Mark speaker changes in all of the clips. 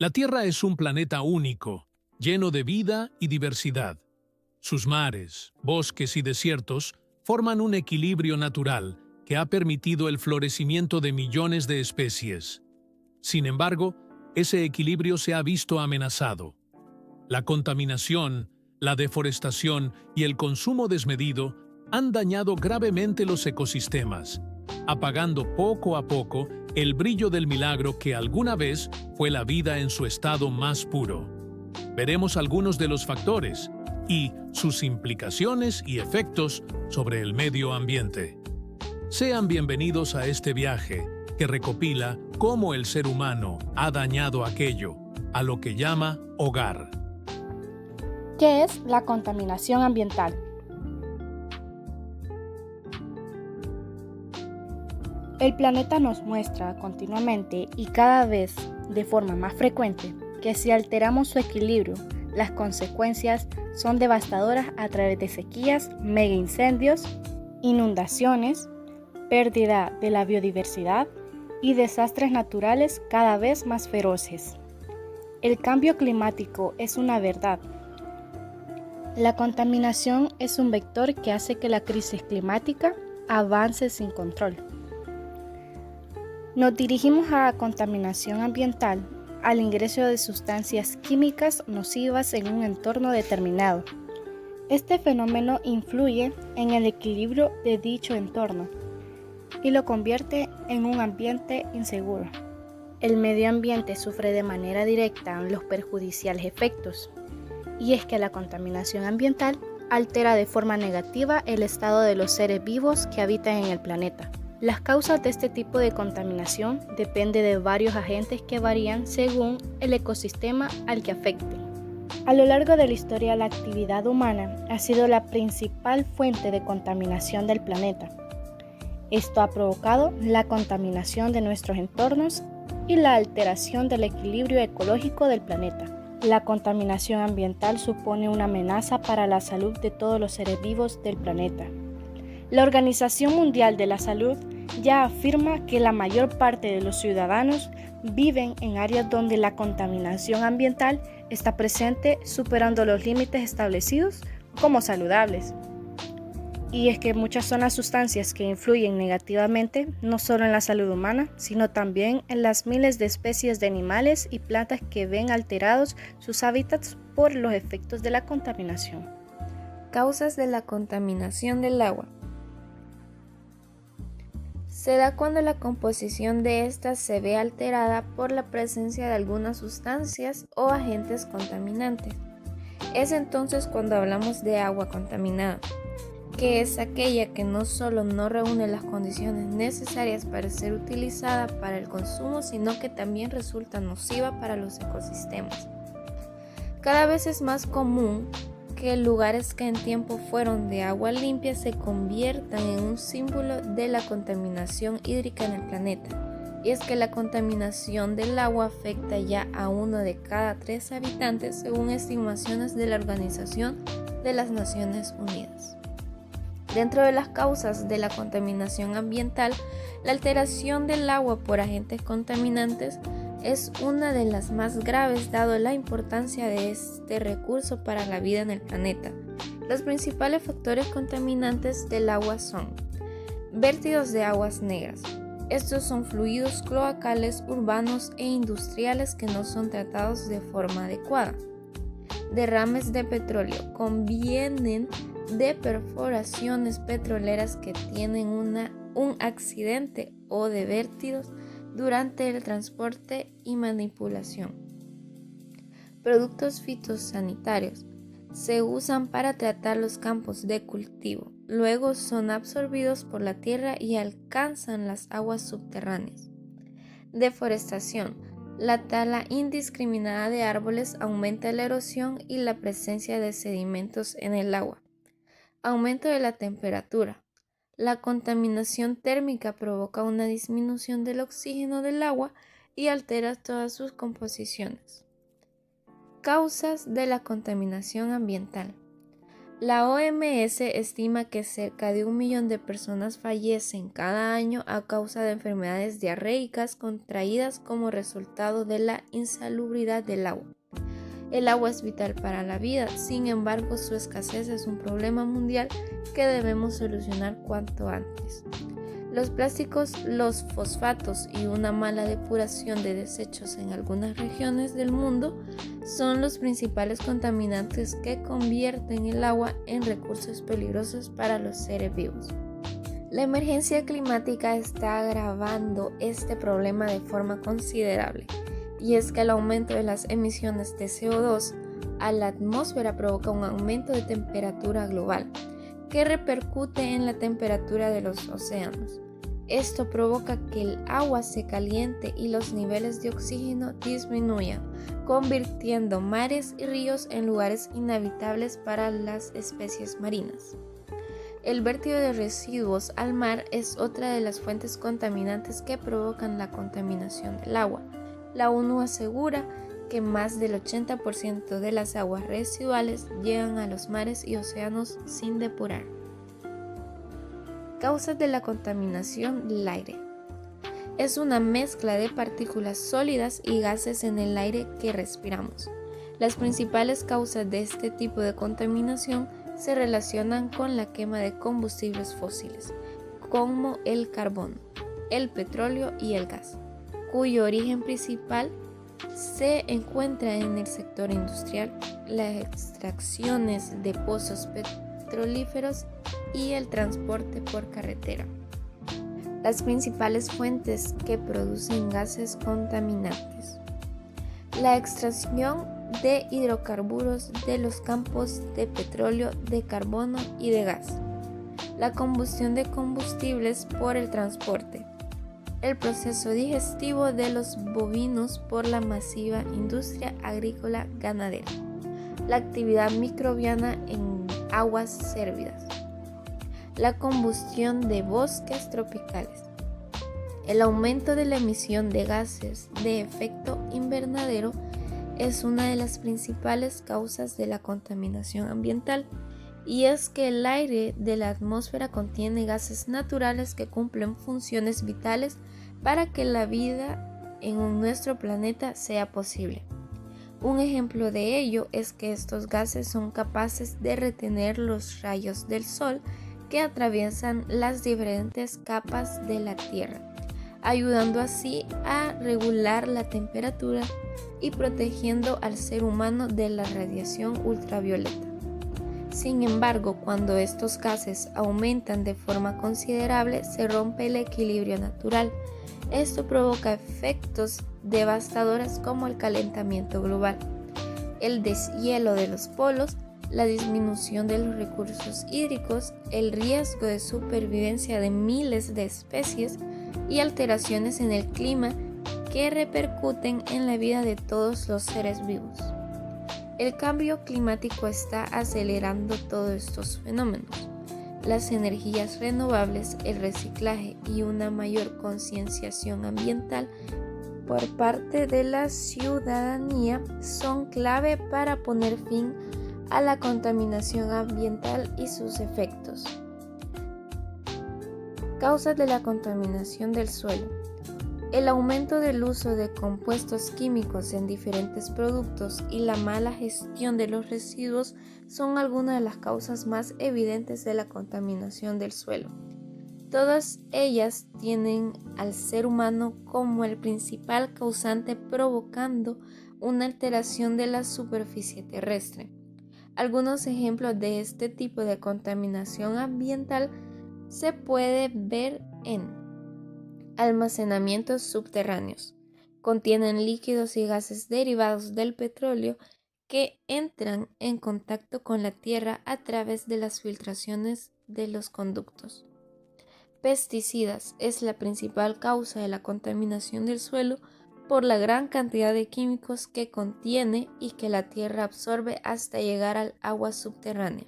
Speaker 1: La Tierra es un planeta único, lleno de vida y diversidad. Sus mares, bosques y desiertos forman un equilibrio natural que ha permitido el florecimiento de millones de especies. Sin embargo, ese equilibrio se ha visto amenazado. La contaminación, la deforestación y el consumo desmedido han dañado gravemente los ecosistemas, apagando poco a poco el brillo del milagro que alguna vez fue la vida en su estado más puro. Veremos algunos de los factores y sus implicaciones y efectos sobre el medio ambiente. Sean bienvenidos a este viaje que recopila cómo el ser humano ha dañado aquello a lo que llama hogar.
Speaker 2: ¿Qué es la contaminación ambiental? El planeta nos muestra continuamente y cada vez de forma más frecuente que si alteramos su equilibrio, las consecuencias son devastadoras a través de sequías, megaincendios, inundaciones, pérdida de la biodiversidad y desastres naturales cada vez más feroces. El cambio climático es una verdad. La contaminación es un vector que hace que la crisis climática avance sin control. Nos dirigimos a contaminación ambiental al ingreso de sustancias químicas nocivas en un entorno determinado. Este fenómeno influye en el equilibrio de dicho entorno y lo convierte en un ambiente inseguro. El medio ambiente sufre de manera directa los perjudiciales efectos, y es que la contaminación ambiental altera de forma negativa el estado de los seres vivos que habitan en el planeta. Las causas de este tipo de contaminación dependen de varios agentes que varían según el ecosistema al que afecten. A lo largo de la historia, la actividad humana ha sido la principal fuente de contaminación del planeta. Esto ha provocado la contaminación de nuestros entornos y la alteración del equilibrio ecológico del planeta. La contaminación ambiental supone una amenaza para la salud de todos los seres vivos del planeta. La Organización Mundial de la Salud ya afirma que la mayor parte de los ciudadanos viven en áreas donde la contaminación ambiental está presente, superando los límites establecidos como saludables. Y es que muchas son las sustancias que influyen negativamente no solo en la salud humana, sino también en las miles de especies de animales y plantas que ven alterados sus hábitats por los efectos de la contaminación.
Speaker 3: Causas de la contaminación del agua. Se da cuando la composición de ésta se ve alterada por la presencia de algunas sustancias o agentes contaminantes. Es entonces cuando hablamos de agua contaminada, que es aquella que no solo no reúne las condiciones necesarias para ser utilizada para el consumo, sino que también resulta nociva para los ecosistemas. Cada vez es más común que lugares que en tiempo fueron de agua limpia se conviertan en un símbolo de la contaminación hídrica en el planeta. Y es que la contaminación del agua afecta ya a 1 de cada 3 habitantes, según estimaciones de la Organización de las Naciones Unidas. Dentro de las causas de la contaminación ambiental, la alteración del agua por agentes contaminantes es una de las más graves dado la importancia de este recurso para la vida en el planeta. Los principales factores contaminantes del agua son vértidos de aguas negras. Estos son fluidos cloacales urbanos e industriales que no son tratados de forma adecuada. Derrames de petróleo convienen de perforaciones petroleras que tienen un accidente o de vértidos durante el transporte y manipulación. Productos fitosanitarios se usan para tratar los campos de cultivo, luego son absorbidos por la tierra y alcanzan las aguas subterráneas. Deforestación. La tala indiscriminada de árboles aumenta la erosión y la presencia de sedimentos en el agua. Aumento de la temperatura. La contaminación térmica provoca una disminución del oxígeno del agua y altera todas sus composiciones. Causas de la contaminación ambiental. La OMS estima que cerca de 1 millón de personas fallecen cada año a causa de enfermedades diarreicas contraídas como resultado de la insalubridad del agua. El agua es vital para la vida, sin embargo, su escasez es un problema mundial que debemos solucionar cuanto antes. Los plásticos, los fosfatos y una mala depuración de desechos en algunas regiones del mundo son los principales contaminantes que convierten el agua en recursos peligrosos para los seres vivos. La emergencia climática está agravando este problema de forma considerable, y es que el aumento de las emisiones de CO2 a la atmósfera provoca un aumento de temperatura global, que repercute en la temperatura de los océanos. Esto provoca que el agua se caliente y los niveles de oxígeno disminuyan, convirtiendo mares y ríos en lugares inhabitables para las especies marinas. El vertido de residuos al mar es otra de las fuentes contaminantes que provocan la contaminación del agua. La ONU asegura que más del 80% de las aguas residuales llegan a los mares y océanos sin depurar. Causas de la contaminación del aire. Es una mezcla de partículas sólidas y gases en el aire que respiramos. Las principales causas de este tipo de contaminación se relacionan con la quema de combustibles fósiles, como el carbón, el petróleo y el gas, cuyo origen principal se encuentra en el sector industrial, las extracciones de pozos petrolíferos y el transporte por carretera. Las principales fuentes que producen gases contaminantes: la extracción de hidrocarburos de los campos de petróleo, de carbono y de gas, la combustión de combustibles por el transporte, el proceso digestivo de los bovinos por la masiva industria agrícola ganadera, la actividad microbiana en aguas servidas, la combustión de bosques tropicales, el aumento de la emisión de gases de efecto invernadero es una de las principales causas de la contaminación ambiental, y es que el aire de la atmósfera contiene gases naturales que cumplen funciones vitales para que la vida en nuestro planeta sea posible. Un ejemplo de ello es que estos gases son capaces de retener los rayos del sol que atraviesan las diferentes capas de la Tierra, ayudando así a regular la temperatura y protegiendo al ser humano de la radiación ultravioleta. Sin embargo, cuando estos gases aumentan de forma considerable, se rompe el equilibrio natural. Esto provoca efectos devastadores como el calentamiento global, el deshielo de los polos, la disminución de los recursos hídricos, el riesgo de supervivencia de miles de especies y alteraciones en el clima que repercuten en la vida de todos los seres vivos. El cambio climático está acelerando todos estos fenómenos. Las energías renovables, el reciclaje y una mayor concienciación ambiental por parte de la ciudadanía son clave para poner fin a la contaminación ambiental y sus efectos. Causas de la contaminación del suelo. El aumento del uso de compuestos químicos en diferentes productos y la mala gestión de los residuos son algunas de las causas más evidentes de la contaminación del suelo. Todas ellas tienen al ser humano como el principal causante, provocando una alteración de la superficie terrestre. Algunos ejemplos de este tipo de contaminación ambiental se puede ver en almacenamientos subterráneos. Contienen líquidos y gases derivados del petróleo que entran en contacto con la tierra a través de las filtraciones de los conductos. Pesticidas es la principal causa de la contaminación del suelo por la gran cantidad de químicos que contiene y que la tierra absorbe hasta llegar al agua subterránea.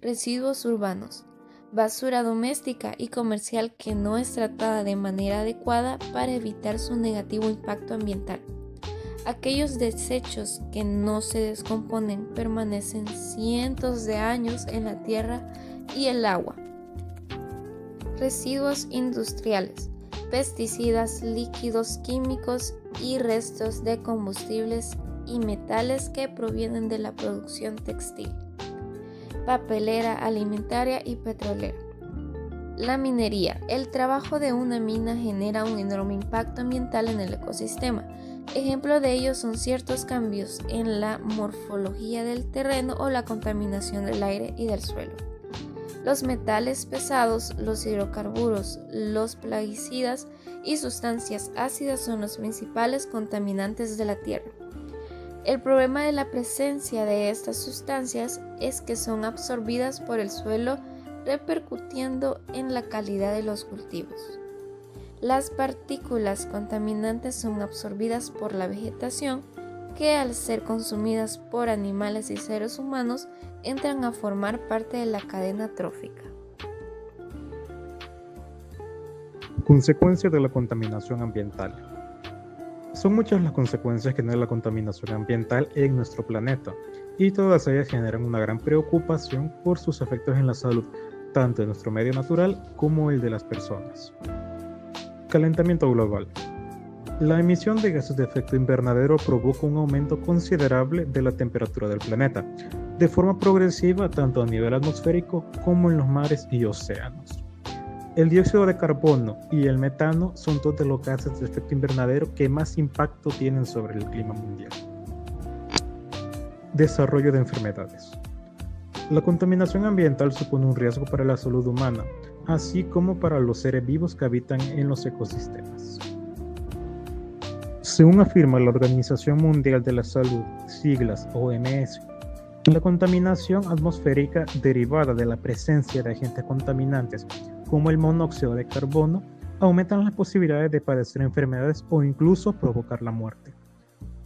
Speaker 3: Residuos urbanos. Basura doméstica y comercial que no es tratada de manera adecuada para evitar su negativo impacto ambiental. Aquellos desechos que no se descomponen permanecen cientos de años en la tierra y el agua. Residuos industriales, pesticidas, líquidos químicos y restos de combustibles y metales que provienen de la producción textil, papelera, alimentaria y petrolera. La minería. El trabajo de una mina genera un enorme impacto ambiental en el ecosistema. Ejemplo de ello son ciertos cambios en la morfología del terreno o la contaminación del aire y del suelo. Los metales pesados, los hidrocarburos, los plaguicidas y sustancias ácidas son los principales contaminantes de la tierra. El problema de la presencia de estas sustancias es que son absorbidas por el suelo, repercutiendo en la calidad de los cultivos. Las partículas contaminantes son absorbidas por la vegetación, que al ser consumidas por animales y seres humanos entran a formar parte de la cadena trófica.
Speaker 4: Consecuencias de la contaminación ambiental. Son muchas las consecuencias que tiene la contaminación ambiental en nuestro planeta, y todas ellas generan una gran preocupación por sus efectos en la salud, tanto de nuestro medio natural como el de las personas. Calentamiento global. La emisión de gases de efecto invernadero provoca un aumento considerable de la temperatura del planeta, de forma progresiva tanto a nivel atmosférico como en los mares y océanos. El dióxido de carbono y el metano son dos de los gases de efecto invernadero que más impacto tienen sobre el clima mundial. Desarrollo de enfermedades. La contaminación ambiental supone un riesgo para la salud humana, así como para los seres vivos que habitan en los ecosistemas. Según afirma la Organización Mundial de la Salud, siglas OMS, la contaminación atmosférica derivada de la presencia de agentes contaminantes como el monóxido de carbono aumentan las posibilidades de padecer enfermedades o incluso provocar la muerte.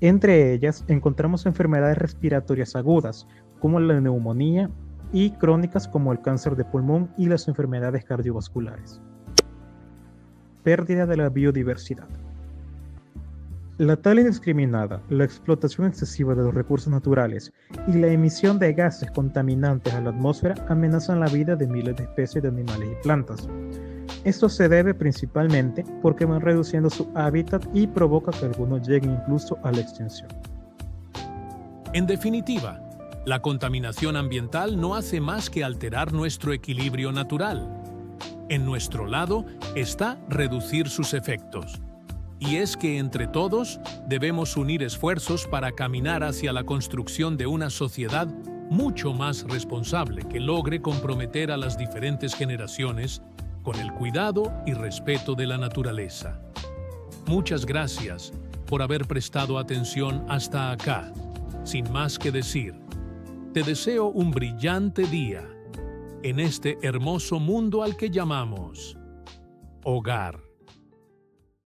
Speaker 4: Entre ellas encontramos enfermedades respiratorias agudas como la neumonía y crónicas como el cáncer de pulmón y las enfermedades cardiovasculares. Pérdida de la biodiversidad. La tala indiscriminada, la explotación excesiva de los recursos naturales y la emisión de gases contaminantes a la atmósfera amenazan la vida de miles de especies de animales y plantas. Esto se debe principalmente porque van reduciendo su hábitat y provoca que algunos lleguen incluso a la extinción.
Speaker 1: En definitiva, la contaminación ambiental no hace más que alterar nuestro equilibrio natural. En nuestro lado está reducir sus efectos. Y es que entre todos debemos unir esfuerzos para caminar hacia la construcción de una sociedad mucho más responsable que logre comprometer a las diferentes generaciones con el cuidado y respeto de la naturaleza. Muchas gracias por haber prestado atención hasta acá. Sin más que decir, te deseo un brillante día en este hermoso mundo al que llamamos hogar.